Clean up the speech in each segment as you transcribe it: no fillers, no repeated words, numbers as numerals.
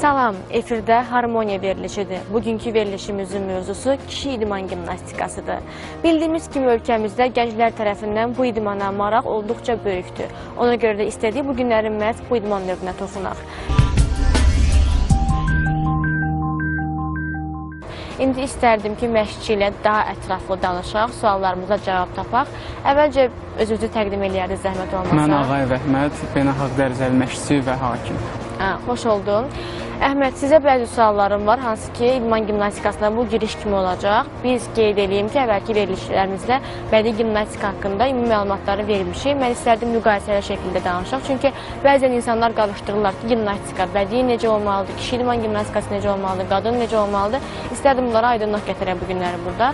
Salam, efirdə harmoniya verilişidir. Bugünkü verilişimizin mövzusu kişi idman gimnastikasıdır. Bildiyimiz kimi ölkəmizdə gənclər tərəfindən bu idmana maraq olduqca böyükdür. Ona görə də istədik bu günlərin məhz bu idman növünə toxunaq. İndi istərdim ki, məşqçi ilə daha ətraflı danışaq, suallarımıza cavab tapaq. Əvvəlcə özünüzü təqdim eləyərdiniz, zəhmət olmasa. Mən Ağayev Əhməd, beynəlxalq dərəcəli məşqçi və hakim. Xoş oldun. Əhməd, sizə bəzi suallarım var, hansı ki, idman gimnastikasına bu giriş kimi olacaq. Biz qeyd edeyim ki, əvvəlki verilişlərimizdə bədii gimnastika haqqında ümumi məlumatları vermişik. Mən istərdim müqayisəli şəkildə danışaq. Çünki bəzən insanlar qarışdırırlar ki, gimnastika, bədii necə olmalıdır, kişi idman gimnastikası necə olmalıdır, qadın necə olmalıdır. İstərdim bunlara aydınlıq gətirəm bu günləri burada.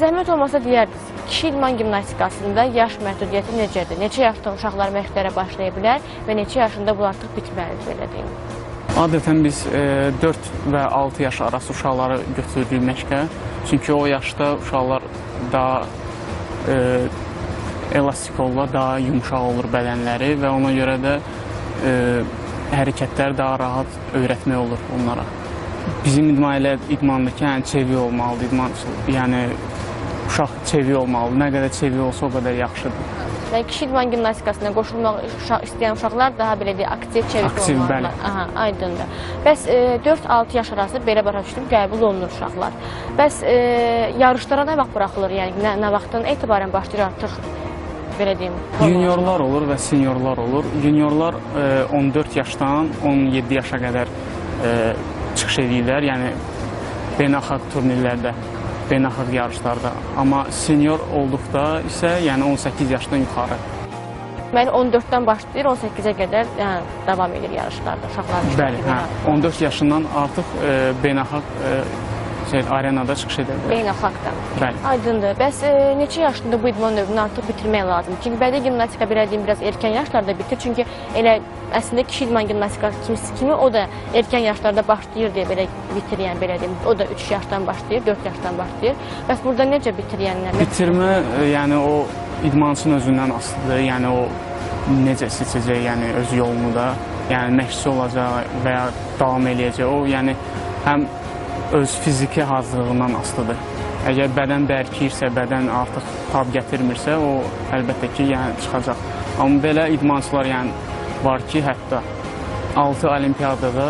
Zəhmət olmasa deyərdiniz, kişi idman gimnastikasında yaş məhdudiyyəti necədir? Neçə yaşda uşaqlar məşqlərə başlaya bilər və neçə yaşında bu artıq bitməlidir, belə deyim? Adətən biz 4 və 6 yaş arası uşaqları götürürük məşqə. Çünki o yaşda uşaqlar daha elastik olurlar, daha yumuşaq olur bədənləri və ona görə də hərəkətləri daha rahat öyrətmək olur onlara. Bizim idmandakı çevi olmalıdır, yəni uşaq çevi olmalıdır. Nə qədər çevi olsa o qədər yaxşıdır. Kişi idman gimnastikasına qoşulmaq istəyən uşaqlar daha belə deyək, aktiv, çevik olmalıdırlar. Aha, aydındır. Bəs 4-6 yaş arası belə başa düşdüm, qəbul olunur uşaqlar. Bəs yarışlara nə vaxt buraxılır? Yəni nə vaxtdan etibarən başlayır artıq, belə deyim? Juniorlar olur və seniorlar olur. Juniorlar 14 yaşdan 17 yaşa qədər çıxış edirlər, yəni beynəlxalq turnirlərdə, beynəlxalq yarışlarda. Amma senior olduqda isə yəni 18 yaşdan yuxarı. Deməli 14-dən başlayır, 18-ə qədər davam edir yarışlarda uşaqlar. Bəli, 14 yaşından artıq beynəlxalq arenada çıxış edir. Beynəlxalqdan. Bəli. Aydındır. Bəs neçə yaşında bu idman növünü artıq bitirmək lazım? Çünki bədii gimnastika belə deyim, biraz erkən yaşlarda bitir. Çünki elə əslində kişi idman gimnastikası kimi o da erkən yaşlarda başlayır deyə belə bitir, yəni belə deyim. O da 3 yaşdan başlayır, 4 yaşdan başlayır. Bəs burada necə bitirənlər? Bitirmə, yəni o idmançının özündən asılıdır. Yəni o necə seçəcək, yəni öz yolunu da, yəni məşqçi olacaq və ya davam eləyəcək. O yəni həm öz fiziki hazırlığından asılıdır. Əgər bədən bərkiyirsə, bədən artıq tab gətirmirsə, o əlbəttə ki, yəni çıxacaq. Amma belə idmançılar yəni var ki, hətta 6 olimpiyadada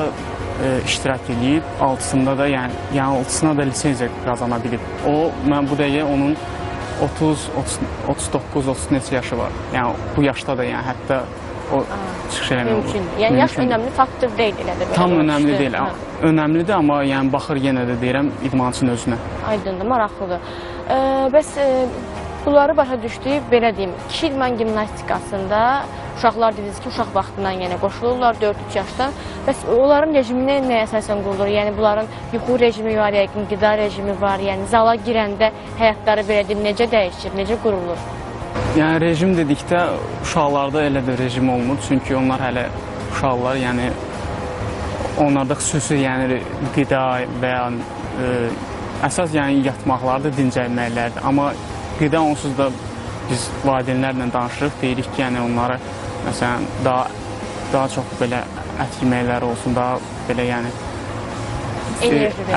iştirak edib, 6-sında da yəni 6-sına da lisenziya qazana bilib. O, mən bu dəqiqə onun 30, 39, 30 neçə yaşı var. Yəni bu yaşda da yəni hətta o çıxış eləmək olur. Yəni yaş önəmli faktor deyil elə də belə. Tam önəmli deyil. Önəmlidir, amma yəni baxır yenə də deyirəm idmançının özünə. Aydındır, maraqlıdır. Bəs bunları başa düşdük, belə deyim, kişi idman gimnastikasında uşaqlar dediniz ki, uşaq vaxtından yenə qoşulurlar, 4-3 yaşdan. Bəs onların rejimi nəyə əsasən qurulur? Yəni bunların yuxu rejimi var, yəqin qida rejimi var, yəni zala girəndə həyatları belə deyim, necə dəyişir, necə qurulur? Yəni rejim dedikdə uşaqlarda elə də rejim olmur, çünki onlar hələ uşaqlar, yəni onlarda xüsusi yəni qida və ya əsas yəni yatmaqlardır, dincəlməklərdir. Amma qida onsuz da biz valideynlərlə danışırıq, deyirik ki, yəni onlara məsələn daha çox belə ət yeməkləri olsun, daha belə yəni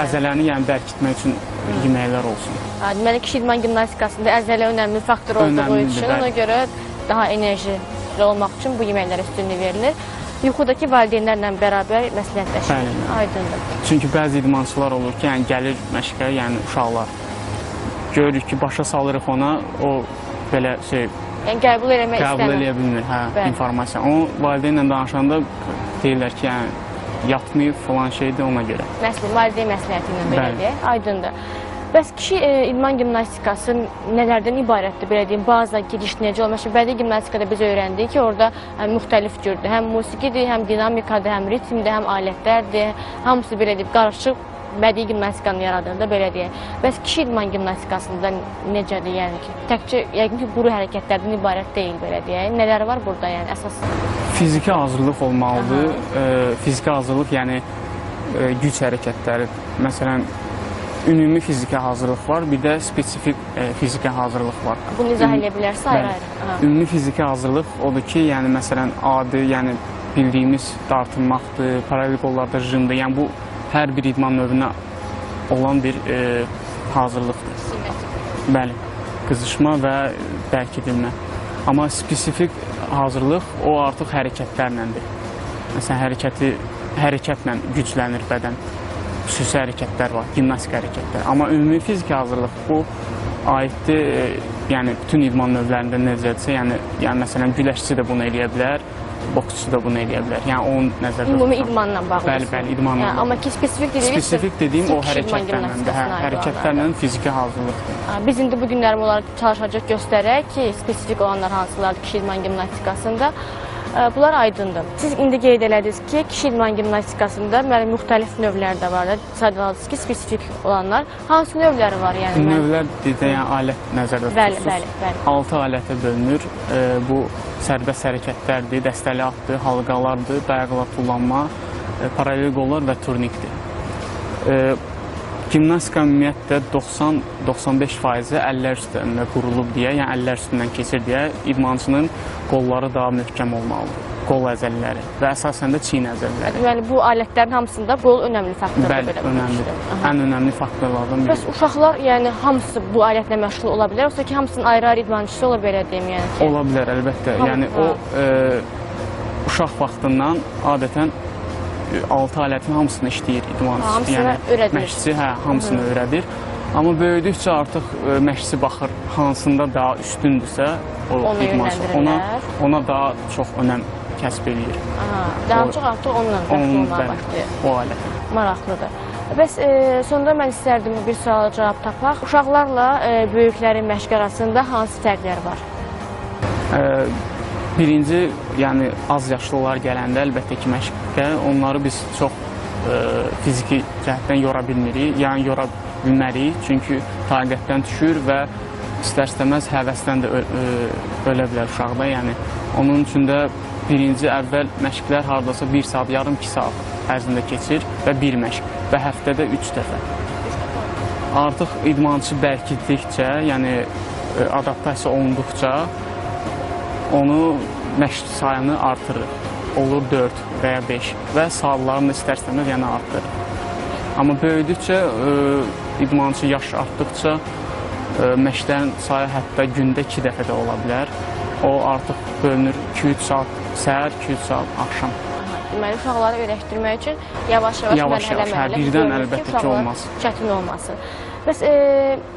əzələni yəni bərkitmək üçün yeməklər olsun. Deməli, kişi idman gimnastikasında əzələ önəmli faktor olduğu üçün, ona görə daha enerjili olmaq üçün bu yeməklərə üstünlük verilir. Yuxudakı valideynlərlə bərabər məsləhətləşir. Aydındır. Çünki bəzi idmançılar olur ki, yəni gəlir məşqə, yəni uşaqlar görürük ki, başa salırıq ona, o belə şey yəni qəbul eləmək istəmir. Qəbul eləyə bilmir, informasiya. Onu valideynlə danışanda deyirlər ki, yəni yatmayıb falan şeydir ona görə. Valideyn məsləhəti ilə belə deyək, aydındır. Bəs kişi idman gimnastikası nələrdən ibarətdir, belə deyim, baza, giriş necə olmaq? Bədii gimnastikada biz öyrəndik ki, orada müxtəlif cürdür, həm musiqidir, həm dinamikadır, həm ritmdir, həm alətlərdir, hamısı belə deyib, qarışıq bədii gimnastikanı yaradır da, belə deyək. Bəs kişi idman gimnastikasında necədir, yəni ki, təkcə, yəqin ki, quru hərəkətlərdən ibarət deyil, belə deyək. Nələr var burada, yəni, əsas? Fiziki hazırlıq olmalıdır. Fiziki hazırlıq, yəni güc hərəkətləri. Məsələn, ümumi fiziki hazırlıq var, bir də spesifik fiziki hazırlıq var. Bunu izah edə bilərsə, ayrı-ayrı. Ümumi fiziki hazırlıq odur ki, yəni məsələn adi, yəni bildiyimiz dartınmaqdır, paralel qollarda jimdir. Yəni bu hər bir idman növünə olan bir hazırlıqdır. Bəli, qızışma və dərk edilmə. Amma spesifik hazırlıq o artıq hərəkətlərləndir. Məsələn, hərəkətlə güclənir bədən. Xüsusi hərəkətlər var, gimnastik hərəkətlər. Amma ümumi fiziki hazırlıq bu aiddir, yəni bütün idman növlərində necədirsə, yəni məsələn güləşçi də bunu eləyə bilər, boksçu da bunu eləyə bilər. Yəni onun nəzərdə ümumi idmanla bağlı. Bəli, idmanla. Amma ki spesifik dediyim o hərəkətlərlə fiziki hazırlıqdır. Biz indi bu günlərim olaraq çalışacaq göstərək ki, spesifik olanlar hansılardır kişi idman gimnastikasında. Bunlar aydındır. Siz indi qeyd elədiniz ki, kişi idman gimnastikasında müxtəlif növlər də var. Sadaladırsınız ki, spesifik olanlar. Hansı növləri var? Yəni növlər dedə, yəni alət nəzərdə tutursunuz. Bəli. 6 alətə bölünür. Bu sərbəst hərəkətlərdir, dəstəli atdır, halqalardır, dayaqla tullanma, paralel qollar və turnikdir. Gimnastika ümumiyyətlə 90-95% əllər üstündə qurulub deyə, yəni əllər üstündən keçir deyə idmançının qolları daha möhkəm olmalıdır. Qol əzələləri və əsasən də çiyin əzələləri. Yəni bu alətlərin hamısında qol önəmli faktordur. Bəli, önəmlidir. Ən önəmli faktorlardan biridir. Bəs uşaqlar, yəni hamısı bu alətlə məşğul ola bilər, yoxsa ki, hamısının ayrı-ayrı idmançısı ola belə deyim, yəni ki? Ola bilər, əlbəttə. Yəni o uşaq vaxtından adətən 6 alətin hamısını işləyir idmançı. Yəni məşqçi hamısını öyrədir. Amma böyüdükcə artıq məşqçi baxır hansında daha üstündürsə, o idmançı ona daha çox önəm kəsb edir. Daha çox artıq onunla məşğul olmağa başlayır. O alət. Maraqlıdır. Bəs sonda mən istərdim bir suala cavab tapaq. Uşaqlarla böyüklərin məşq arasında hansı fərqlər var? Birinci, yəni az yaşlılar gələndə əlbəttə ki, məşqə onları biz çox fiziki cəhətdən yora bilmirik. Yəni yora bilmərik, çünki taqətdən düşür və istər-istəməz həvəsdən də ölə bilər uşaqda. Yəni onun üçün də birinci əvvəl məşqlər hardasa 1 saat, yarım 2 saat ərzində keçir və bir məşq və həftədə 3 dəfə. Artıq idmançı bərkitdikcə, yəni adaptasiya olunduqca onu məşq sayını artırır. Olur 4 və ya 5 və saatlarını istər-istəməz yəni artırır. Amma böyüdükcə, idmançı yaş artdıqca məşqlərin sayı hətta gündə 2 dəfə də ola bilər. O artıq bölünür 2-3 saat səhər, 2-3 saat axşam. Deməli, uşaqları öyrəşdirmək üçün yavaş-yavaş mərhələ-mərhələ birdən əlbəttə ki, olmaz. Çətin olmasın. Bəs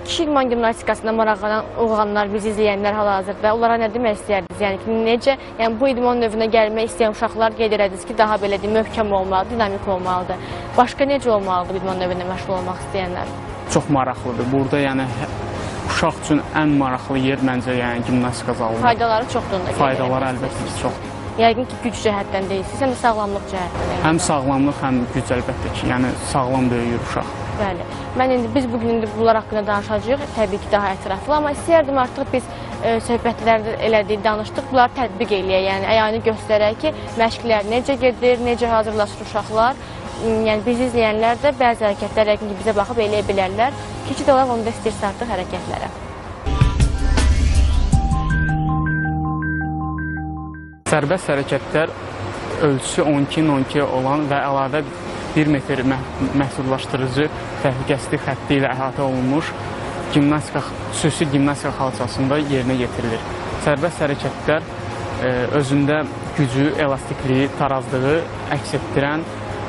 kişi idman gimnastikasında maraqlanan oğlanlar, bizi izləyənlər hal-hazırda onlara nə demək istəyərdiniz? Yəni ki, necə, yəni bu idman növünə gəlmək istəyən uşaqlar qeyd elədiniz ki, daha belə deyim, möhkəm olmalıdır, dinamik olmalıdır. Başqa necə olmalıdır idman növünə məşğul olmaq istəyənlər? Çox maraqlıdır. Burada yəni uşaq üçün ən maraqlı yer məncə yəni gimnastika zalıdır. Faydaları çoxdur da. Faydaları əlbəttə ki, çoxdur. Yəqin ki, güc cəhətdən deyilsiniz, həm də sağlamlıq cəhətdən. Həm sağlamlıq, həm güc əlbəttə ki, yəni sağlam böyüyür uşaq. Bəli. Biz bugün bunlar haqqında danışacağıq, təbii ki, daha ətraflı, amma istəyərdim artıq biz söhbətlərdə elədik, danışdıq, bunları tətbiq eləyək, yəni əyani göstərək ki, məşqlər necə gedir, necə hazırlaşır uşaqlar, yəni bizi izləyənlər də bəzi hərəkətlər yəqin ki, bizə baxıb eləyə bilərlər, keçid olaraq onu da istəyirsə artıq hərəkətlərə. Sərbəst hərəkətlər ölçüsü 12-12 olan və əlavə 1 metr məhdudlaşdırıcı təhlükəsizlik xətti ilə əhatə olunmuş xüsusi gimnastika xalçasında yerinə yetirilir. Sərbəst hərəkətlər özündə gücü, elastikliyi, tarazlığı əks etdirən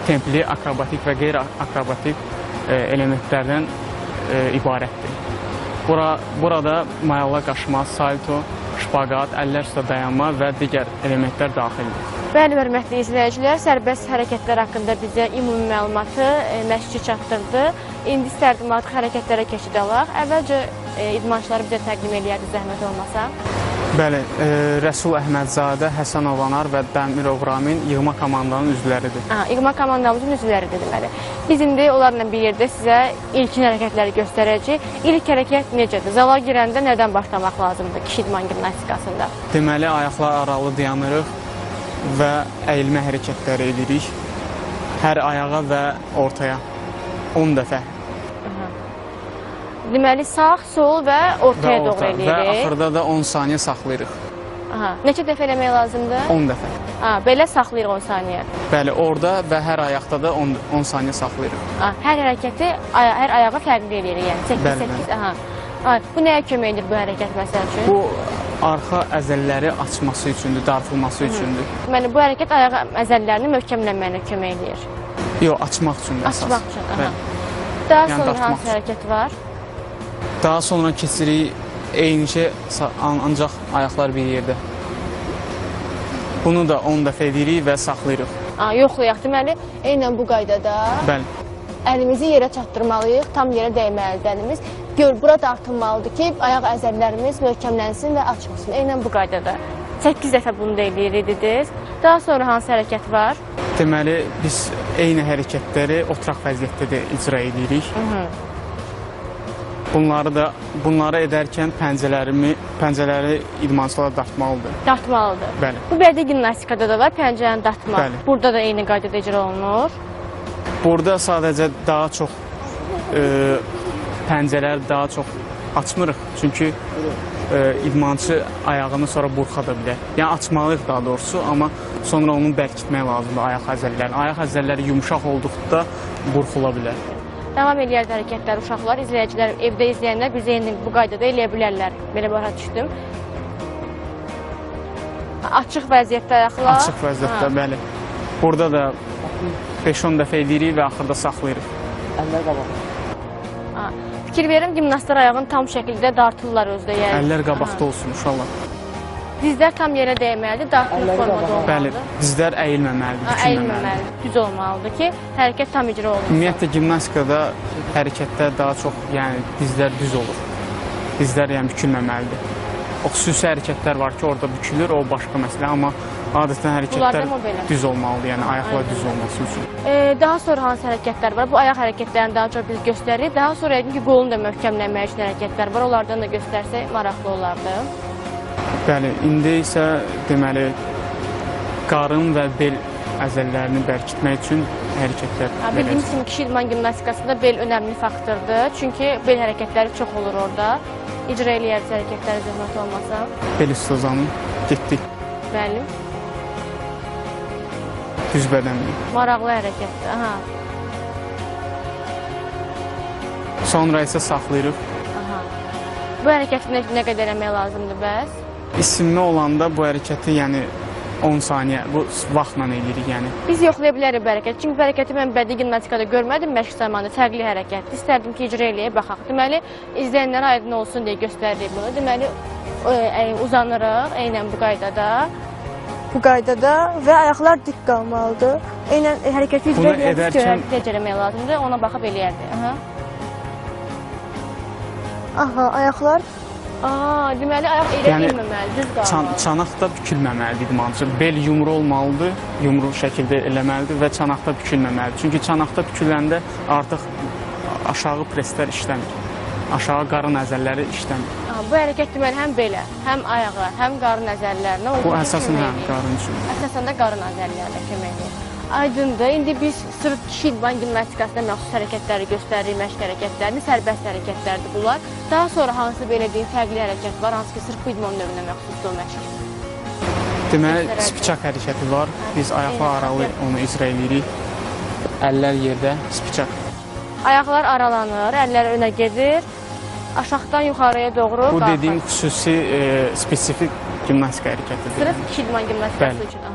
templi, akrobatik və qeyri-akrobatik elementlərdən ibarətdir. Burada mayalı qaşma, salto, şpaqat, əllər üstə dayanma və digər elementlər daxildir. Bəli, hörmətli izləyicilər, sərbəst hərəkətlər haqqında bizə ümumi məlumatı məşqçi çatdırdı. İndi istərdim artıq hərəkətlərə keçid alaq. Əvvəlcə idmançıları bizə təqdim eləyərdi, zəhmət olmasa. Bəli, Rəsul Əhmədzadə, Həsən Ovanar və Dəmirov Ramin yığma komandanın üzvləridir. Yığma komandamızın üzvləridir deməli. Biz indi onlarla bir yerdə sizə ilkin hərəkətləri göstərəcəyik. İlk hərəkət necədir? Zala girəndə nədən başlamaq lazımdır kişi idman gimnastikasında? Deməli, ayaqlar aralı dayanırıq və əyilmə hərəkətləri edirik. Hər ayağa və ortaya 10 dəfə. Deməli, sağ, sol və ortaya doğru eləyirik. Və axırda da 10 saniyə saxlayırıq. Neçə dəfə eləmək lazımdır? 10 dəfə. Belə saxlayırıq 10 saniyə. Bəli, orada və hər ayaqda da 10 saniyə saxlayırıq. Hər hərəkəti, hər ayağa fərqli eləyirik, yəni 8-8, aha. Bu nəyə kömək edir bu hərəkət məsəl üçün? Bu, arxa əzəlləri açması üçündür, dartılması üçündür. Deməli, bu hərəkət ayaq əzəllərini möhkəmlənməyinə kömək edir. Yox, açmaq üçündür əsas. Açmaq üçün, aha. Bəli. Daha Yəni, sonra dartmaq hansı hərəkət var? Daha sonra keçirik eynicə ancaq ayaqlar bir yerdə. Bunu da 10 dəfə edirik və saxlayırıq. Yoxlayaq. Deməli, eynən bu qaydada Bəli. əlimizi yerə çatdırmalıyıq, tam yerə dəyməlidir əlimiz. Bura dartılmalıdır ki, ayaq əzəllərimiz möhkəmlənsin və açılsın. Eynən bu qaydada. 8 dəfə bunu da eləyirik dediniz. Daha sonra hansı hərəkət var? Deməli, biz eyni hərəkətləri oturaq vəziyyətdə də icra edirik. Bunları edərkən pəncələri idmançılar dartmalıdır. Dartmalıdır. Bəli. Bu bədii gimnastikada da var, pəncərəni dartmaq. Bəli. Burada da eyni qaydada icra olunur. Burada sadəcə daha çox pəncələri daha çox açmırıq. Çünki idmançı ayağını sonra burxada bilər. Yəni açmalıyıq daha doğrusu, amma sonra onu bərkitmək lazımdır ayaq əzəllərini. Ayaq əzəlləri yumuşaq olduqda burxula bilər. Davam eləyər hərəkətlər uşaqlar, izləyicilər, evdə izləyənlər bizə indi bu qaydada eləyə bilərlər. Belə başa düşdüm. Açıq vəziyyətdə ayaqlar. Açıq vəziyyətdə, bəli. Burada da 5-10 dəfə edirik və axırda saxlayırıq. Əllər qabağa. Fikir verin, gimnastlar ayağını tam şəkildə dartırlar özdə. Yəni. Əllər qabaqda olsun uşaqlar. Dizlər tam yerə dəyməlidir, dartılıq formada olmalıdır. Bəli, dizlər əyilməməlidir, əyilməməlidir, düz olmalıdır ki, hərəkət tam icra olunsun. Ümumiyyətlə, gimnastikada hərəkətlər daha çox, yəni dizlər düz olur. Dizlər yəni bükülməməlidir. O xüsusi hərəkətlər var ki, orada bükülür, o başqa məsələ, amma adətən hərəkətlər düz olmalıdır, yəni ayaqlar düz olması üçün. Daha sonra hansı hərəkətlər var? Bu ayaq hərəkətlərini daha çox biz göstəririk. Daha sonra yəqin ki, qolun da möhkəmlənmək üçün hərəkətlər var. Onlardan da göstərsək maraqlı olardı. Bəli, indi isə deməli qarın və bel əzəllərini bərkitmək üçün hərəkətlər verəcək. Bildiyimiz kimi kişi idman gimnastikasında bel önəmli faktordur. Çünki bel hərəkətləri çox olur orada. İcra eləyərsiz hərəkətləri zəhmət olmasa. Bel üstə uzanıb, getdik. Bəli. Düz bədənli. Maraqlı hərəkətdir. Aha. Sonra isə saxlayırıq. Aha. Bu hərəkəti nə qədər eləmək lazımdır bəs? İsinmə olanda bu hərəkəti, yəni 10 saniyə, bu vaxtla eləyirik, yəni. Biz yoxlaya bilərik bu hərəkəti. Çünki bu hərəkəti mən bədii gimnastikada görmədim məşq zamanı, fərqli hərəkətdir. İstərdim ki, icra eləyə baxaq. Deməli, izləyənlərə aydın olsun deyə göstəririk bunu. Deməli, uzanırıq, eynən bu qaydada. Bu qaydada və ayaqlar dik qalmalıdır. Eynən hərəkəti icra edərkən necə eləmək lazımdır, ona baxıb eləyərdik. Aha, ayaqlar. Deməli, ayaq elə bilməməli, düz qalmalı. Çanaq da bükülməməlidir idmançı. Bel yumru olmalıdır, yumru şəkildə eləməlidir və çanaq da bükülməməlidir. Çünki çanaqda büküləndə artıq aşağı preslər işləmir. Aşağı qarın əzəlləri işləmir. Bu hərəkət deməli həm belə, həm ayağa, həm qarın əzəllərinə bu əsasən qarın üçün. Əsasən də qarın əzəllərinə kömək edir. Aydındır. İndi biz sırf kişi idman gimnastikasında məxsus hərəkətləri göstəririk, məşq hərəkətlərini, sərbəst hərəkətlərdir bunlar. Daha sonra hansı belə deyim, fərqli hərəkət var, hansı ki, sırf bu idman növünə məxsusdur o məşq? Deməli, spiçak hərəkəti var. Biz ayaqlar aralı onu icra edirik. Əllər yerdə, spiçak. Ayaqlar aralanır, əllər önə gedir, aşağıdan yuxarıya doğru qalxır. Bu dediyim xüsusi, spesifik gimnastika hərəkətidir. Sırf kişi idman gimnastikası üçün.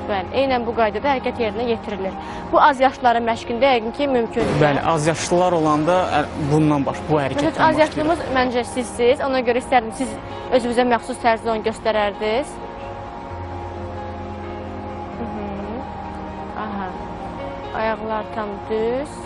Bəli, eynən bu qaydada hərəkət yerinə yetirilir. Bu az yaşlıların məşqində yəqin ki, mümkündür. Bəli, az yaşlılar olanda bundan bu hərəkətdən başlayır. Az yaşlımız məncə sizsiz, ona görə istərdim siz özünüzə məxsus tərzdə onu göstərərdiniz. Aha, ayaqlar tam düz.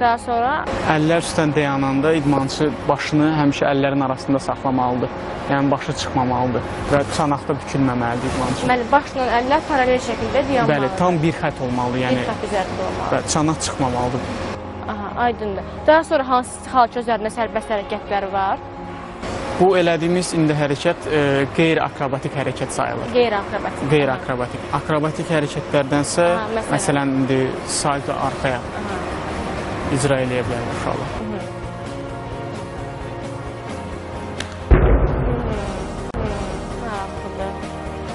Daha sonra... Əllər üstdən dayananda idmançı başını həmişə əllərin arasında saxlamalıdır. Yəni, başı çıxmamalıdır və çanaqda bükülməməlidir idmançı. Deməli, başla əllər paralel şəkildə dayanmalıdır. Bəli, tam bir xət olmalıdır. Yəni, bir xət üzərində olmalıdır. Və çanaq çıxmamalıdır. Aha, aydındır. Daha sonra hansı xalça üzərində sərbəst hərəkətlər var? Bu elədiyimiz indi hərəkət qeyri-akrobatik hərəkət sayılır. Qeyri-akrobatik. Qeyri-akrobatik. Akrobatik hərəkətlərdənsə, məsələn, indi salto arxaya icra eləyə bilərlər uşaqlar.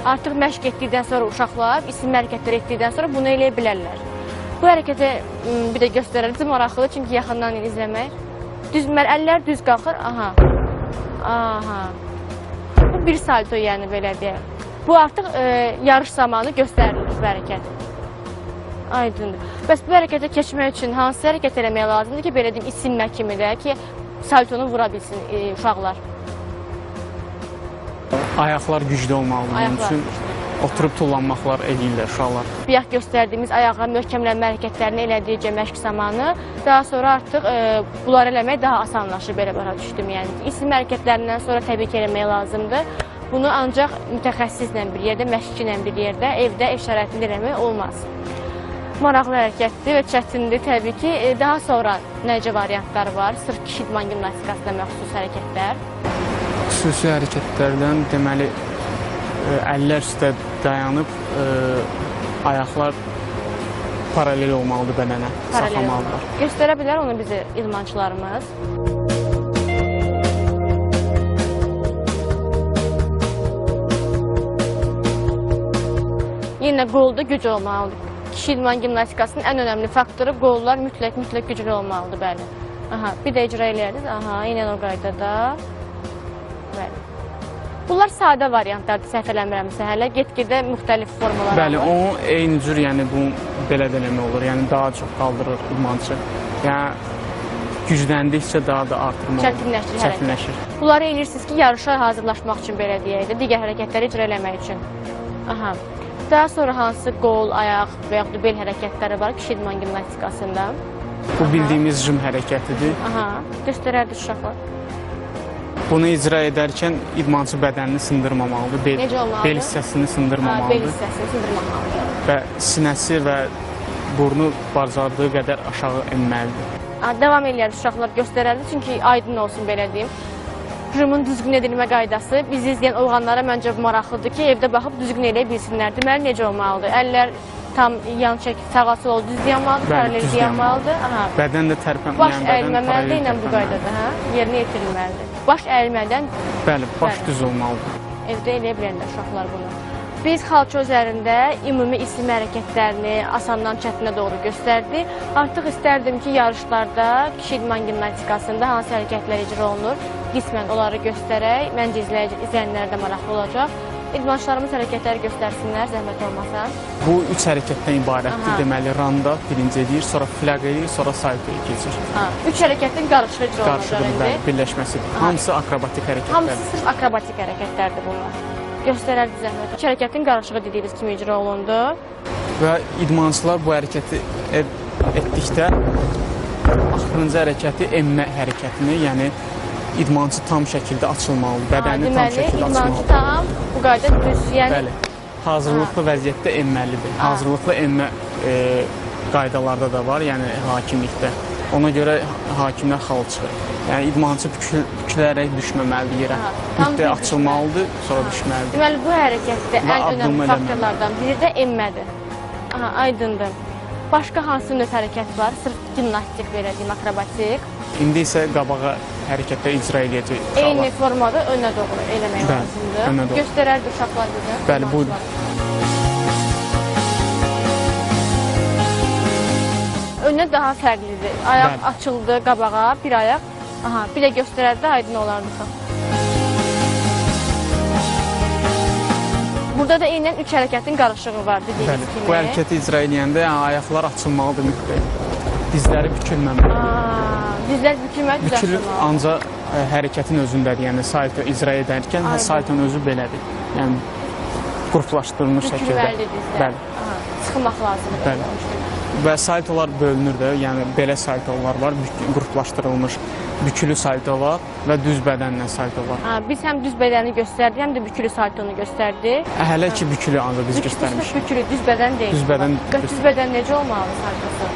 Artıq məşq etdikdən sonra uşaqlar isim hərəkətlər etdikdən sonra bunu eləyə bilərlər. Bu hərəkətə bir də göstərərdim, maraqlıdır, çünki yaxından izləmək. Düz, əllər düz qalxır, aha. Aha. Bu bir salto, yəni belə deyək. Bu artıq yarış zamanı göstərilir bu hərəkət. Aydındır. Bəs bu hərəkətə keçmək üçün hansı hərəkət eləmək lazımdır ki, belə deyim, isinmək kimi də ki, saltonu vura bilsin uşaqlar? Ayaqlar güclü olmalıdır. Bunun üçün oturub tullanmaqlar eləyirlər uşaqlar. Bayaq göstərdiyimiz ayağa möhkəmlənmə hərəkətlərini elədikcə məşq zamanı, daha sonra artıq bunları eləmək daha asanlaşır, belə başa düşdüm. Yəni, isim hərəkətlərindən sonra təbii ki, eləmək lazımdır. Bunu ancaq mütəxəssislə bir yerdə, məşqçi ilə bir yerdə, evdə ev şəraitində eləmək olmaz. Maraqlı hərəkətdir və çətindir təbii ki. Daha sonra necə variantlar var? Sırf kişi idman gimnastikasına məxsus hərəkətlər. Xüsusi hərəkətlərdən deməli, əllər üstə dayanıb, ayaqlar paralel olmalıdır bədənə, saxlamalıdır. Göstərə bilər onu bizə idmançılarımız. Yenə qolda güc olmalıdır. Kişi idman gimnastikasının ən önəmli faktoru qollar mütləq güclü olmalıdır, bəli. Aha, bir də icra eləyərdiniz. Aha, yenə o qaydada. Bəli. Bunlar sadə variantlardır, səhv eləmirəmsə hələ. Get-gedə müxtəlif formalar Bəli, onu eyni cür, yəni bu belə də eləmək olur. Yəni daha çox qaldırır idmançı. Yəni gücləndikcə daha da artırmaq olur. Çətinləşir. Bunları eləyirsiniz ki, yarışa hazırlaşmaq üçün belə deyək də, digər hərəkətləri icra eləmək üçün. Aha. Daha sonra hansı qol, ayaq və yaxud da bel hərəkətləri var kişi idman gimnastikasında? Bu bildiyimiz jim hərəkətidir. Aha, göstərərdir uşaqlar. Bunu icra edərkən idmançı bədənini sındırmamalıdır. Necə olmalıdır? Bel hissəsini sındırmamalıdır. Bel hissəsini sındırmamalıdır. Və sinəsi və burnu bacardığı qədər aşağı enməlidir. Davam eləyər uşaqlar göstərərdir, çünki aydın olsun belə deyim. Jimin düzgün edilmə qaydası bizi izləyən oğlanlara məncə maraqlıdır ki, evdə baxıb düzgün eləyə bilsinlər. Deməli, necə olmalıdır? Əllər tam yan çək, sağa sola düz dayanmalıdır, paralel dayanmalıdır. Bədən də tərpənməyən baş əyilməməlidir ilə bu qaydada, yerinə yetirilməlidir. Baş əyilmədən bəli, baş düz olmalıdır. Evdə eləyə bilərlər uşaqlar bunu. Biz xalça üzərində ümumi isim hərəkətlərini asandan çətinə doğru göstərdik. Artıq istərdim ki, yarışlarda kişi idman gimnastikasında hansı hərəkətlər icra olunur, qismən onları göstərək. Məncə izləyənlər də maraqlı olacaq. İdmançılarımız hərəkətləri göstərsinlər, zəhmət olmasa. Bu üç hərəkətdən ibarətdir. Deməli, randa birinci edir, sonra flag edir, sonra saltoya keçir. Üç hərəkətin qarışığı icra olunacaq. Qarışığı, birləşməsidir. Hamısı akrobatik hərəkətlərdir. Hamısı sırf akrobatik hərəkətlərdir bunlar. Göstərərdi zəhmət. Üç hərəkətin qarışığı dediyiniz kimi icra olundu. Və idmançılar bu hərəkəti etdikdə axırıncı hərəkəti emmə hərəkətini, yəni idmançı tam şəkildə açılmalıdır, bədəni tam şəkildə açılmalıdır. İdmançı tam bu qayda düz, yəni... Bəli, hazırlıqlı vəziyyətdə emməlidir. Hazırlıqlı emmə qaydalarda da var, yəni hakimlikdə. Ona görə hakimlər xal çıxır. Yəni idmançı bükülərək düşməməlidir yerə. Mütləq açılmalıdır, sonra düşməlidir. Deməli, bu hərəkətdə ən önəmli faktorlardan biri də emmədir. Aydındır. Başqa hansı növ hərəkət var? Sırf gimnastik belə deyim, akrobatik. İndi isə qabağa hərəkətlər icra edəcək uşaqlar. Eyni formada önə doğru eləmək lazımdır. Göstərərdi uşaqlar bizə. Bəli, buyurun. Önə daha fərqlidir. Ayaq açıldı qabağa, bir ayaq. Bir də göstərərdi, aydın olardı. Burada da eynən üç hərəkətin qarışığı var, dediyiniz kimi. Bu hərəkəti icra edəndə ayaqlar açılmalıdır mütləq. Dizləri bükülməməlidir. Dizlər bükülməli, düz açılmalı. Bükülür, ancaq hərəkətin özündədir. Yəni, salto icra edərkən saltonun özü belədir. Yəni, qruplaşdırılmış şəkildə. Bükülməli dizlər. Sıxılmaq lazımdır. Və saltolar bölünür də, yəni belə saltolar var, qruplaşdırılmış bükülü salto var və düz bədənlə salto var. Biz həm düz bədəni göstərdik, həm də bükülü saltonu göstərdik. Hələ ki, bükülü ancaq biz göstərmişik. Bükülü, düz bədən deyil. Düz bədən. Düz bədən necə olmalı saltosu?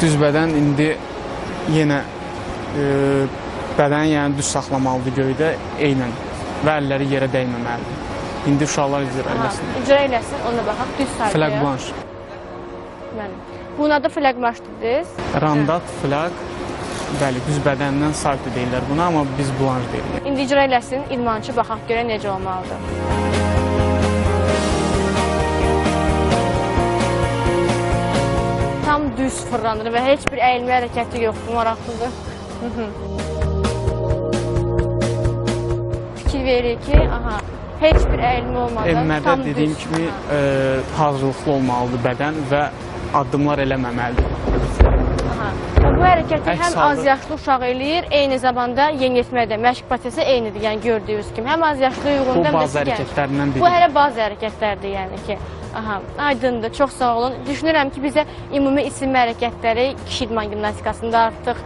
Düz bədən indi yenə bədəni yəni düz saxlamalıdır göydə, eynən və əlləri yerə dəyməməlidir. İndi uşaqlar icra eləsin. İcra eləsin, ona baxaq, düz saltoya. Flag blanş. Bəli. Bunun adı flag marşdır. Randat, flag, bəli, düz bədəndən salto deyirlər buna, amma biz blanş deyirik. İndi icra eləsin, idmançı baxaq görə necə olmalıdır. dümdüz fırlanır və heç bir əyilmə hərəkəti yoxdur, maraqlıdır. Fikir verir ki, heç bir əyilmə olmadan Enmədə tam dediyim düz. kimi hazırlıqlı olmalıdır bədən və addımlar eləməməlidir. Bu hərəkəti Əks həm halda- az yaşlı uşaq eləyir, eyni zamanda yeniyetmədə məşq prosesi eynidir, yəni gördüyünüz kimi. Həm az yaşlı uyğun, Bu həm də bazı gənc. hərəkətlərindən Bu biri. hələ bazı hərəkətlərdir, yəni ki. Aydındır, çox sağ olun. Düşünürəm ki, bizə ümumi isinmə hərəkətləri kişi idman gimnastikasında artıq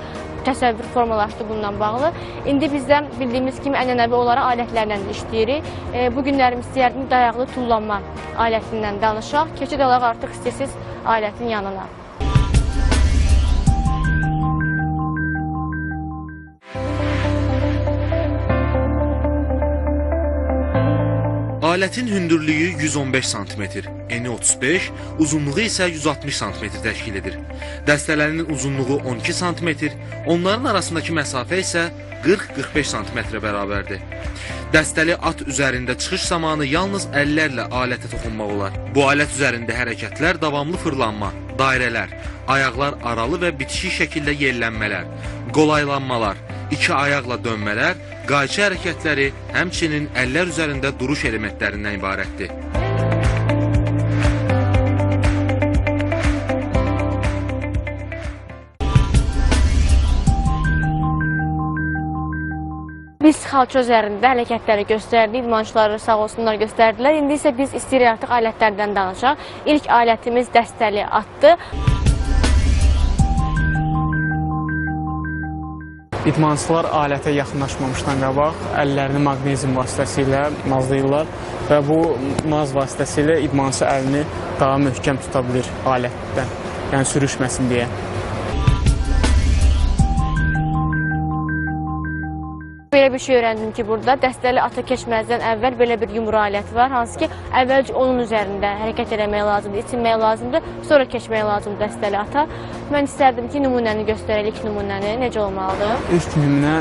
təsəvvür formalaşdı bundan bağlı. İndi bizdən bildiyimiz kimi ənənəvi olaraq alətlərlə də işləyirik. Bu günlərimiz istəyərdim dayaqlı tullanma alətindən danışaq. Keçid alaq artıq istəsiz alətin yanına. Alətin hündürlüyü 115 sm, eni 35, uzunluğu isə 160 sm təşkil edir. Dəstələrinin uzunluğu 12 sm, onların arasındakı məsafə isə 40-45 sm bərabərdir. Dəstəli at üzərində çıxış zamanı yalnız əllərlə alətə toxunmaq olar. Bu alət üzərində hərəkətlər davamlı fırlanma, dairələr, ayaqlar aralı və bitişik şəkildə yellənmələr, qolaylanmalar, iki ayaqla dönmələr, qayçı hərəkətləri, həmçinin əllər üzərində duruş elementlərindən ibarətdir. Biz xalça üzərində hərəkətləri göstərdik, idmançıları sağ olsunlar göstərdilər. İndi isə biz istəyirik artıq alətlərdən danışaq. İlk alətimiz dəstəli atdır. İdmançılar alətə yaxınlaşmamışdan qabaq əllərini maqnezium vasitəsilə mazlayırlar və bu maz vasitəsilə idmançı əlini daha möhkəm tuta bilir alətdən, yəni sürüşməsin deyə. Belə bir şey öyrəndim ki, burada dəstəli ata keçməzdən əvvəl belə bir yumru alət var, hansı ki, əvvəlcə onun üzərində hərəkət eləmək lazımdır, itinmək lazımdır, sonra keçmək lazımdır dəstəli ata. Mən istərdim ki, nümunəni göstərək, ilk nümunəni necə olmalıdır? İlk nümunə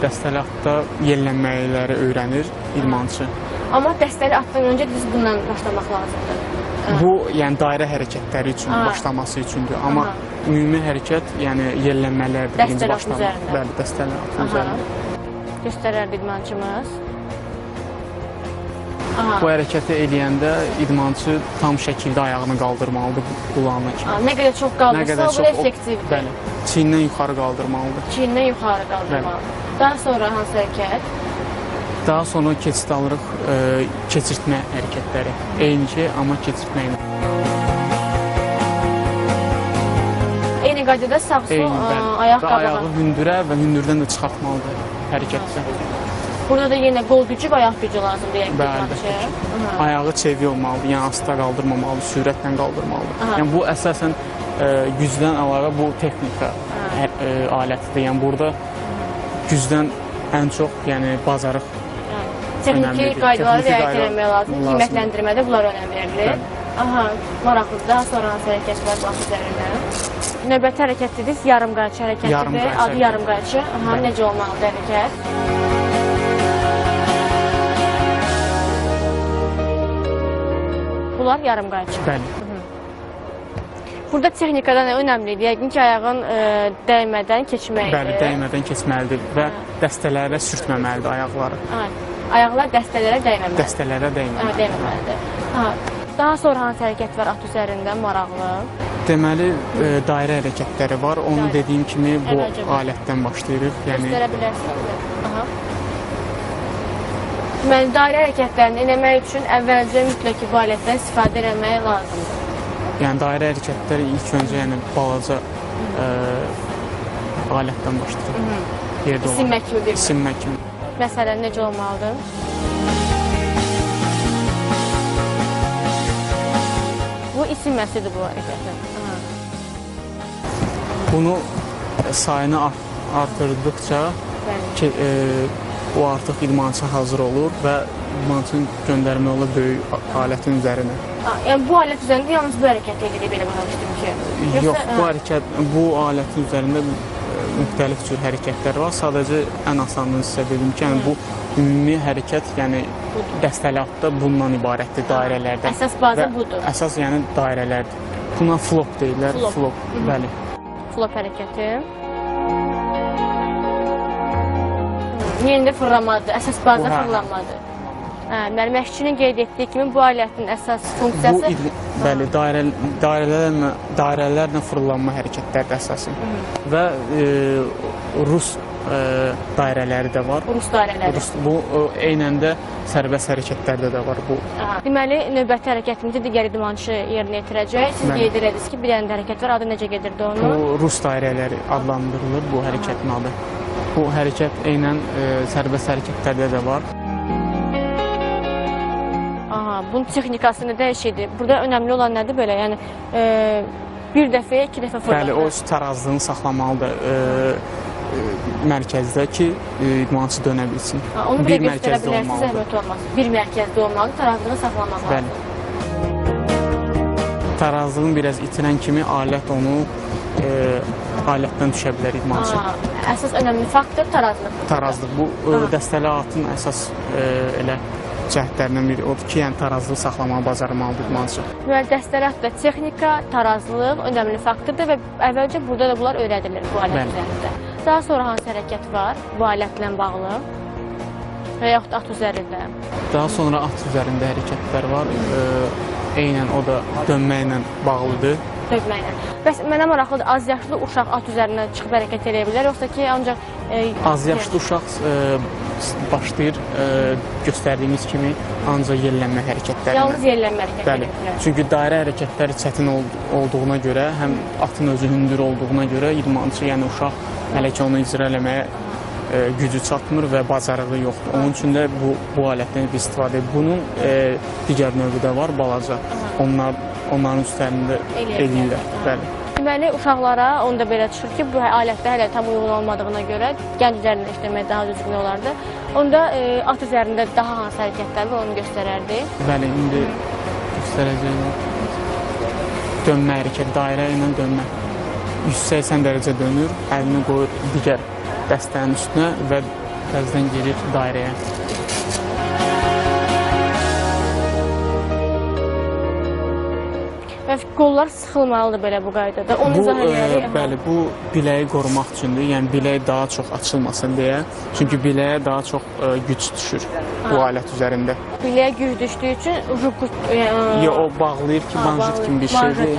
dəstəli atda yellənməkləri öyrənir idmançı. Amma dəstəli atdan öncə düz bundan başlamaq lazımdır. Bu, yəni dairə hərəkətləri üçün, başlaması üçündür. Amma ümumi hərəkət, yəni yellənmələrdir birinci Dəstəli at başlamaq. üzərində. Bəli, dəstəli atın üzərində. Göstərərdi idmançımız. Bu hərəkəti eləyəndə idmançı tam şəkildə ayağını qaldırmalıdır qulağına kimi. Nə qədər çox qaldırsa, o qədər effektivdir. Bəli, çiynindən yuxarı qaldırmalıdır. Çiynindən yuxarı qaldırmalıdır. Daha sonra hansı hərəkət? Daha sonra keçid alırıq keçirtmə hərəkətləri. Eyni şey, amma keçirtmə ilə. Eyni qaydada sağ-sol ayaq qabağa. Ayağı hündürə və hündürdən də çıxartmalıdır hərəkətdə. Burada da yenə qol gücü və ayaq gücü lazımdır. Bəli, ayağı çevi olmalıdır, yəni asta qaldırmamalıdır, sürətlə qaldırmalıdır. Yəni bu əsasən gücdən əlavə bu texnika alətidir. Yəni burada gücdən ən çox, yəni bacarıq texniki qaydaları riayət etmək lazımdır. Qiymətləndirmədə bunlar önəm verilir. Maraqlıdır. Daha sonra hansı hərəkət var bax üzərindən? Növbəti hərəkət dedik, yarım qayçı hərəkətidir. Adı yarım qayçı. Necə olmalıdır hərəkət? Bunlar yarım qayçı. Bəli. Burada texnikada nə önəmlidir? Yəqin ki, ayağın dəymədən keçməkdir. Bəli, dəymədən keçməlidir və dəstələrə sürtməməlidir ayaqları. Ayaqlar dəstələrə dəyməməlidir. Dəstələrə dəyməməlidir. Daha sonra hansı hərəkət var at üzərində, maraqlı? Deməli, dairə hərəkətləri var. Onu dediyim kimi bu alətdən başlayırıq. Göstərə bilərsiniz. Deməli, dairə hərəkətlərini eləmək üçün əvvəlcə mütləq bu alətdən istifadə eləmək lazımdır. Yəni, dairə hərəkətləri ilk öncə balaca alətdən başlayırıq. İsinmə kimi bir. İsinmə kimi. Məsələn, necə olmalıdır? Bu isinməsidir bu hərəkətin. Bunu sayını artırdıqca o artıq idmançı hazır olur və idmançının göndərmə olur böyük alətin üzərinə. Yəni bu alət üzərində yalnız bu hərəkət edilir, belə başlamışdım ki? Yox, bu alətin üzərində müxtəlif cür hərəkətlər var. Sadəcə ən asanını sizə dedim ki, bu ümumi hərəkət, yəni dəstəli atda bundan ibarətdir, dairələrdən. Əsas baza budur. Əsas yəni dairələrdir. Buna flop deyirlər. Flop. Flop, bəli. Flop hərəkəti. Yerində fırlanmadır, əsas bazda fırlanmadır. Deməli, məşqçinin qeyd etdiyi kimi bu alətin əsas funksiyası... Bəli, dairələrlə fırlanma hərəkətlərdir əsası. Və Rus dairələri də var. Rus dairələri. Bu, eynən də sərbəst hərəkətlərdə də var bu. Deməli, növbəti hərəkətimizi digər idmançı yerinə yetirəcək. Siz qeyd ediniz ki, bir dənə hərəkət var, adı necə gedirdi onu? Bu, Rus dairələri adlandırılır bu hərəkətin adı. Bu hərəkət eynən sərbəst hərəkətlərdə də var. Bunun texnikasını dəyişidir. Burada önəmli olan nədir belə? Yəni, bir dəfə, iki dəfə fırlanır. Bəli, o öz tarazlığını saxlamalıdır mərkəzdə ki, idmançı dönə bilsin. Onu bir mərkəzdə olmalıdır. Zəhmət olmaz. Bir mərkəzdə olmalıdır, tarazlığını saxlamaq lazımdır. Tarazlığını biraz itirən kimi alət onu alətdən düşə bilər idmançı. Əsas önəmli faktor tarazlıq. Tarazlıq. Bu, dəstəli atın əsas elə cəhdlərindən biri odur ki, yəni tarazlığı saxlamağı bacarmalıdır idmançı. Deməli, dəstəli atda texnika, tarazlıq önəmli faktordur və əvvəlcə burada da bunlar öyrədilir bu alət üzərində. Daha sonra hansı hərəkət var bu alətlə bağlı və yaxud at üzərində? Daha sonra at üzərində hərəkətlər var. Eynən o da dönməklə bağlıdır. Dönməklə. Bəs mənə maraqlıdır, az yaşlı uşaq at üzərindən çıxıb hərəkət edə bilər, yoxsa ki, ancaq... Az yaşlı uşaq başlayır göstərdiyimiz kimi ancaq yellənmə hərəkətlərinə. Yalnız yellənmə hərəkətləri. Çünki dairə hərəkətləri çətin olduğuna görə, həm atın özü hündür olduğuna görə idmançı, yəni uşaq hələ ki onu icra eləməyə gücü çatmır və bacarığı yoxdur. Onun üçün də bu alətdən istifadə edir. Bunun digər növü də var, balaca. Onların üstlərində eləyirlər. Deməli, uşaqlara onda belə çıxır ki, bu alətdə hələ tam uyğun olmadığına görə gənc üzərində işləmək daha düzgün olardı. Onda at üzərində daha hansı hərəkətlər var, onu göstərərdi. Bəli, indi göstərəcəyim. Dönmə hərəkət, dairə ilə dönmə. 180 dərəcə dönür, əlini qoyur digər dəstənin üstünə və təzədən gelir dairəyə. Və qollar sıxılmalıdır belə bu qaydada. Onu izah edərik. Bəli, bu biləyi qorumaq üçündür. Yəni bilək daha çox açılmasın deyə. Çünki biləyə daha çox güc düşür bu alət üzərində. Biləyə güc düşdüyü üçün o bağlayır ki, manjit kimi bir şeydir.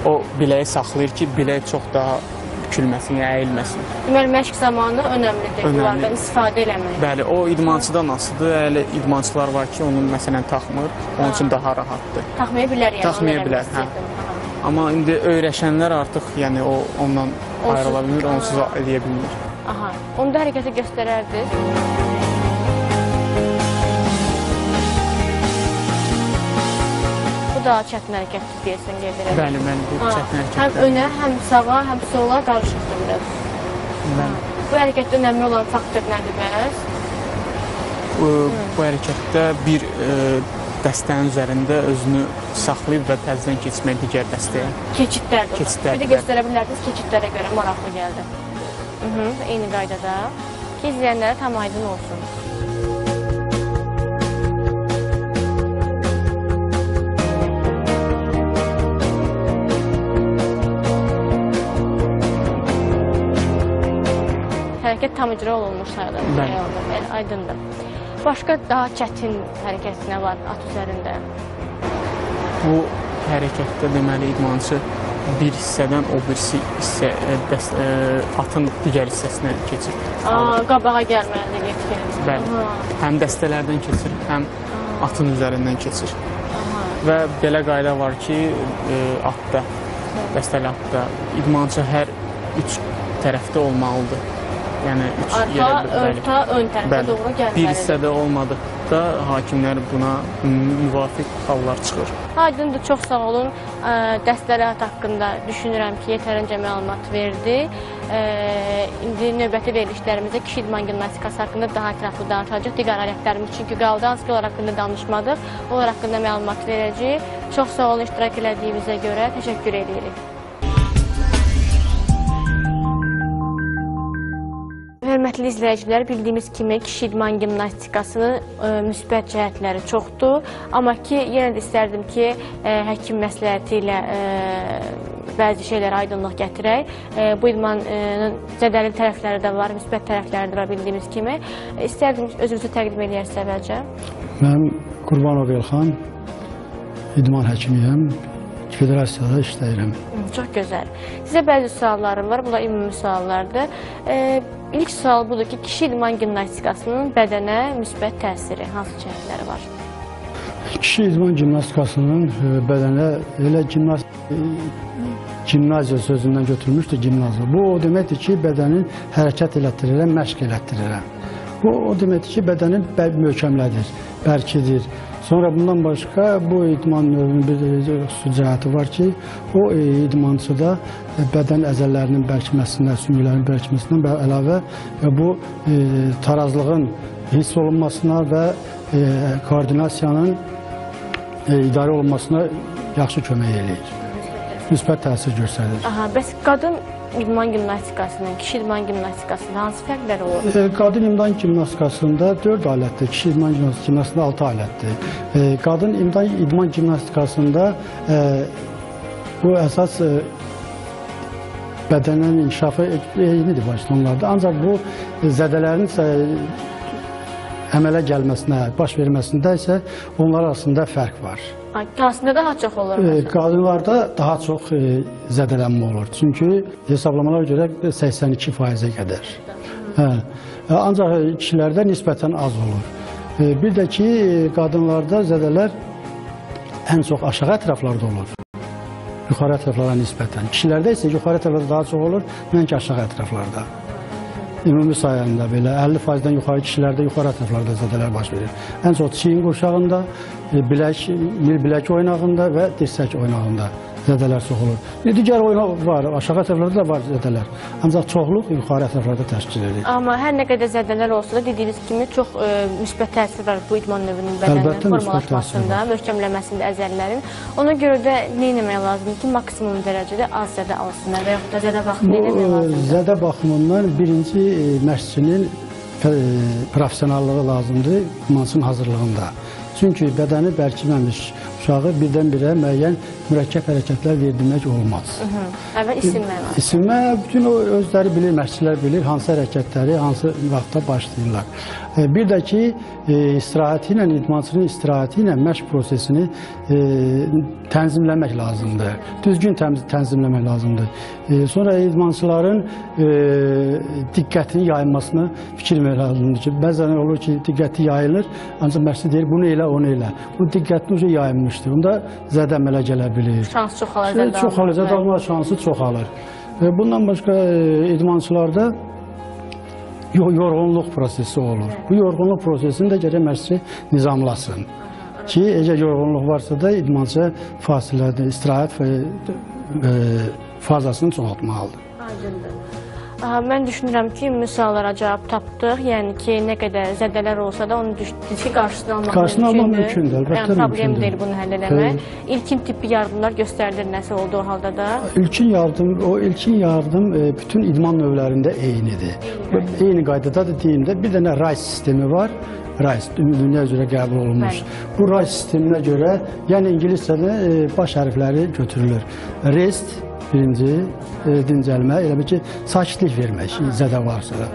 O biləyi saxlayır ki, bilək çox daha bükülməsin, əyilməsin. Deməli, məşq zamanı önəmlidir bunlardan istifadə eləmək. Bəli, o idmançıdan asılıdır. Elə idmançılar var ki, onu məsələn taxmır, onun üçün daha rahatdır. Taxmaya bilər yəni. Taxmaya bilər, hə. Amma indi öyrəşənlər artıq yəni ondan ayrıla bilmir, onsuz eləyə bilmir. Aha, onu da hərəkəti göstərərdiniz. Bu daha çətin hərəkətdir deyəsən qeyd edək. Bəli, bu çətin hərəkətdir. Həm önə, həm sağa, həm sola qarışıqdır biraz. Bu hərəkətdə önəmli olan faktor nədir bəs? Bu hərəkətdə bir dəstənin üzərində özünü saxlayıb və təzədən keçmək digər dəstəyə. Keçidlərdir. Bir də göstərə bilərdiniz, keçidlərə görə maraqlı gəldi. Eyni qaydada ki, izləyənlərə tam aydın olsun. Hərəkət tam icra olunmuş sayılır. Aydındır. Başqa daha çətin hərəkət nə var at üzərində? Bu hərəkətdə deməli idmançı bir hissədən o birisi atın digər hissəsinə keçir. Qabağa gəlməlidir yetkilir. Bəli. Həm dəstələrdən keçir, həm atın üzərindən keçir. Və belə qayda var ki, atda, dəstəli atda idmançı hər üç tərəfdə olmalıdır. Yəni arxa, orta, ön tərəfə doğru gəlməlidir. Bir hissədə olmadıqda hakimlər buna müvafiq hallar çıxır. Aydındır, çox sağ olun. Dəstəli at haqqında düşünürəm ki, yetərincə məlumat verdi. İndi növbəti verilişlərimizdə kişi idman gimnastikası haqqında daha ətraflı danışacaq. Digər alətlərimiz çünki qaldı, hansı ki, onlar haqqında danışmadıq. Onlar haqqında məlumat verəcəyik. Çox sağ olun iştirak elədiyimizə görə. Təşəkkür edirik. Hörmətli izləyicilər, bildiyimiz kimi kişi idman gimnastikasının müsbət cəhətləri çoxdur. Amma ki, yenə də istərdim ki, həkim məsləhəti ilə bəzi şeylərə aydınlıq gətirək. Bu idmanın zədəli tərəfləri də var, müsbət tərəfləri də var bildiyimiz kimi. İstərdim özünüzü təqdim edərsiniz əvvəlcə. Mən Qurbanov Elxan, idman həkimiyəm. Federasiyada işləyirəm. Çox gözəl. Sizə bəzi suallarım var, bunlar ümumi suallardır. İlk sual budur ki, kişi idman gimnastikasının bədənə müsbət təsiri, hansı cəhətləri var? Kişi idman gimnastikasının bədənə elə gimnaziya sözündən götürmüşdür, gimnaziya. Bu o deməkdir ki, bədənin hərəkət elətdirirəm, məşq elətdirirəm. Bu o deməkdir ki, bədənin möhkəmlədir, bərkidir. Sonra bundan başqa bu idman növünün bir xüsusi cəhəti var ki, o idmançıda bədən əzələlərinin bərkiməsindən, sümüklərin bərkiməsindən əlavə bu tarazlığın hiss olunmasına və koordinasiyanın idarə olunmasına yaxşı kömək eləyir. Müsbət təsir göstərir. Bəs qadın idman gimnastikasının, kişi idman gimnastikasında hansı fərqləri olur? Qadın idman gimnastikasında 4 alətdir, kişi idman gimnastikasında 6 alətdir. Qadın idman gimnastikasında bu əsas bədənin inkişafı eynidir başlanlarda. Ancaq bu zədələrin əmələ gəlməsinə, baş verməsində isə onlar arasında fərq var. Hansında daha çox olur? Qadınlarda daha çox zədələnmə olur. Çünki hesablamalara görə 82%-ə qədər. Ancaq kişilərdə nisbətən az olur. Bir də ki, qadınlarda zədələr ən çox aşağı ətraflarda olur. Yuxarı ətraflara nisbətən. Kişilərdə isə yuxarı ətraflarda daha çox olur, mənki aşağı ətraflarda. Ümumi sayəndə belə 50%-dən yuxarı kişilərdə yuxarı ətraflarda zədələr baş verir. Ən çox çiyin qurşağında, bilək oynağında və dirsək oynağında zədələr çox olur. Digər oynaq var, aşağı ətraflarda da var zədələr. Ancaq çoxluq yuxarı ətraflarda təşkil edir. Amma hər nə qədər zədələr olsa da dediyiniz kimi çox müsbət təsir var bu idman növünün bədənin formalaşmasında, möhkəmləməsində əzələlərin. Ona görə də nə etmək lazımdır ki, maksimum dərəcədə az zədə alsınlar və yaxud da zədə baxımı nə etmək lazımdır? Zədə baxımından birinci məşqçinin professionallığı lazımdır idmançının hazırlığında. Çünki bədəni bərkiməmiş uşağı birdən-birə müəyyən mürəkkəb hərəkətlər verdirmək olmaz. Əvvəl isinmək lazım. İsinmə, bütün o özləri bilir, məşqçilər bilir, hansı hərəkətləri, hansı vaxtda başlayırlar. Bir də ki, istirahəti ilə, idmançının istirahəti ilə məşq prosesini tənzimləmək lazımdır. Düzgün tənzimləmək lazımdır. Sonra idmançıların diqqətini yayılmasına fikir vermək lazımdır ki, bəzən olur ki, diqqəti yayılır, ancaq məşqçi deyir, bunu elə, onu elə. Bu diqqətini yayılmışdır. Bunda zədə əmələ gələ bilir. Şans çoxalır, zədə alma. Çoxalır, zədə alma şansı çoxalır. Bundan başqa idmançılarda yorğunluq prosesi olur. Bu yorğunluq prosesini də gərək məşqçi nizamlasın. Ki, əgər yorğunluq varsa da idmançı fasilədə istirahət fazasını çoxaltmalıdır. Aydındır. Mən düşünürəm ki, misallara cavab tapdıq. Yəni ki, nə qədər zədələr olsa da onu qarşısını almaq mümkündür. Yəni problem deyil bunu həll eləmək. İlkin tibbi yardımlar göstərilir nəsə olduğu halda da? İlkin yardım bütün idman növlərində eynidir. Eyni qaydadadır deyim də. Bir dənə RICE sistemi var. RICE, dünya üzrə qəbul olunmuş. Bu RICE sisteminə görə, yəni ingiliscədə baş hərfləri götürülür. Rest, birinci, dincəlmə, elə bir ki, sakitlik vermək, zədə varsa da.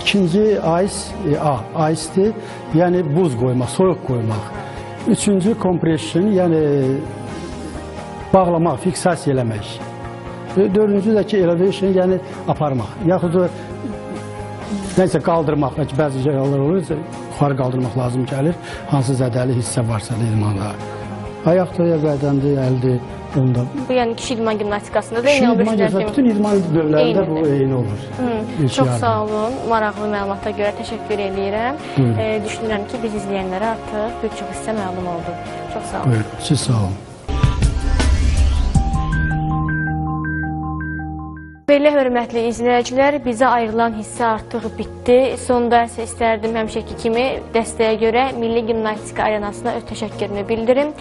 İkinci, ice'dir, yəni buz qoymaq, soyuq qoymaq. Üçüncü, compression, yəni bağlamaq, fiksasiya eləmək. Dördüncü də ki, elevation, yəni aparmaq. Yaxud da nəsə qaldırmaq, bəzi şeylər olur, yuxarı qaldırmaq lazım gəlir, hansı zədəli hissə varsa da idmanda. Ayaqdır, ya bədəndir, əldir. Bu yəni kişi idman gimnastikasında da eyni olur. Bütün idman növlərində bu eyni olur. Çox sağ olun. Maraqlı məlumata görə təşəkkür edirəm. Düşünürəm ki, biz izləyənlərə artıq bir çox hissə məlum oldu. Çox sağ olun. Siz sağ olun. Belə hörmətli izləyicilər, bizə ayrılan hissə artıq bitdi. Sonda isə istərdim həmişəki kimi dəstəyə görə Milli Gimnastika Arenasına öz təşəkkürümü bildirim.